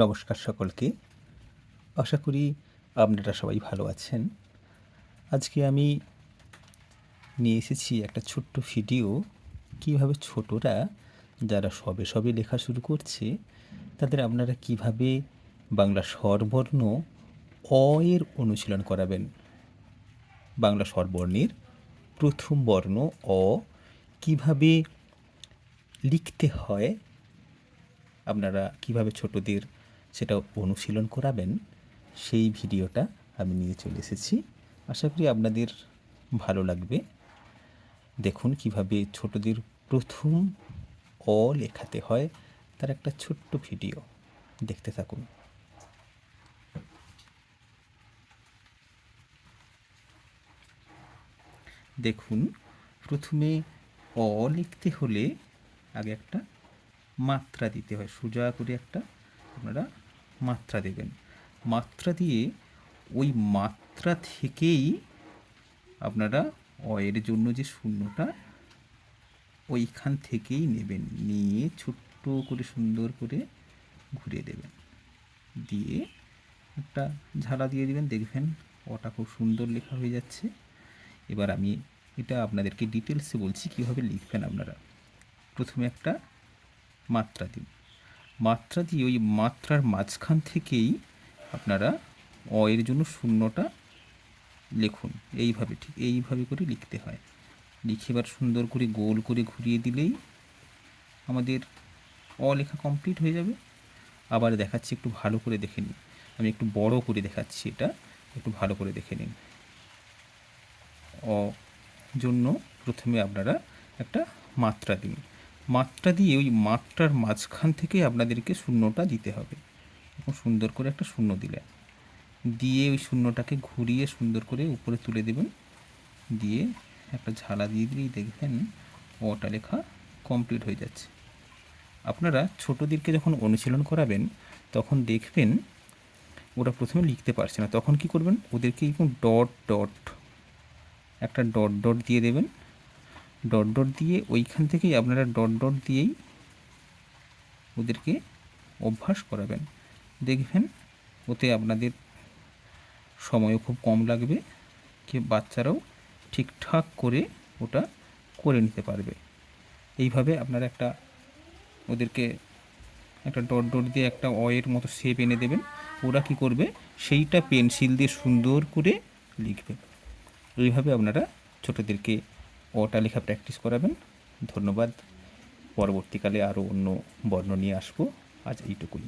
নমস্কার সকলকে। আশা করি আপনারা সবাই ভালো আছেন। আজকে আমি নিয়ে এসেছি একটা ছোট্ট ভিডিও, কীভাবে ছোটরা যারা সবে সবে লেখা শুরু করছে তাদের আপনারা কিভাবে বাংলা স্বরবর্ণ অ এর অনুশীলন করাবেন। বাংলা স্বরবর্ণের প্রথম বর্ণ অ কিভাবে লিখতে হয়, আপনারা কিভাবে ছোটদের সেটা অনুশীলন করাবেন, সেই ভিডিওটা আমি নিয়ে চলে এসেছি। আশা করি আপনাদের ভালো লাগবে। দেখুন কিভাবে ছোটদের প্রথম অ লেখাতে হয়, তার একটা ছোট্ট ভিডিও দেখতে থাকুন। দেখুন, প্রথমে অ লিখতে হলে আগে একটা মাত্রা দিতে হয়। সোজা করে একটা আপনারা মাত্রা দেবেন। মাত্রা দিয়ে ওই মাত্রা থেকেই আপনারা অ এর জন্য যে শূন্যটা ওইখান থেকেই নেবেন, নিয়ে ছোট্ট করে সুন্দর করে ঘুরিয়ে দেবেন, দিয়ে একটা ঝালা দিয়ে দিবেন। দেখবেন অটা খুব সুন্দর লেখা হয়ে যাচ্ছে। এবার আমি এটা আপনাদেরকে ডিটেলসে বলছি কীভাবে লিখবেন আপনারা। প্রথমে একটা মাত্রা দিন, মাত্রা দিয়ে ওই মাত্রার মাঝখান থেকেই আপনারা অ এর জন্য শূন্যটা লিখুন। এইভাবে, ঠিক এইভাবে করে লিখতে হয়। লিখে এবার সুন্দর করে গোল করে ঘুরিয়ে দিলেই আমাদের অ লেখা কমপ্লিট হয়ে যাবে। আবার দেখাচ্ছি, একটু ভালো করে দেখে নিন। আমি একটু বড় করে দেখাচ্ছি, এটা একটু ভালো করে দেখে নিন। অ জন্য প্রথমে আপনারা একটা মাত্রা দিন, মাত্রা দিয়ে ওই মাত্রার মাঝখান থেকে আপনাদেরকে শূন্যটা দিতে হবে। এবং সুন্দর করে একটা শূন্য দিলেন, দিয়ে ওই শূন্যটাকে ঘুরিয়ে সুন্দর করে উপরে তুলে দেবেন, দিয়ে একটা ঝালা দিয়ে দিলেই দেখবেন অটা লেখা কমপ্লিট হয়ে যাচ্ছে। আপনারা ছোটোদেরকে যখন অনুশীলন করাবেন তখন দেখবেন ওরা প্রথমে লিখতে পারছে না, তখন কি করবেন, ওদেরকে এরকম ডট ডট একটা ডট ডট দিয়ে দেবেন। ডট ডট দিয়ে ওইখান থেকেই আপনারা ডট ডট দিয়েই ওদেরকে অভ্যাস করাবেন। দেখবেন ওতে আপনাদের সময়ও খুব কম লাগবে, কি বাচ্চারাও ঠিকঠাক করে ওটা করে নিতে পারবে। এইভাবে আপনারা একটা ওদেরকে একটা ডট ডট দিয়ে একটা অয়ের মতো শেপ এনে দেবেন। ওরা কি করবে, সেইটা পেন্সিল দিয়ে সুন্দর করে লিখবে। এইভাবে আপনারা ছোটোদেরকে অটা লেখা প্র্যাকটিস করাবেন। ধন্যবাদ। পরবর্তীকালে আরও অন্য বর্ণ নিয়ে আসবো। আজ এইটুকুই।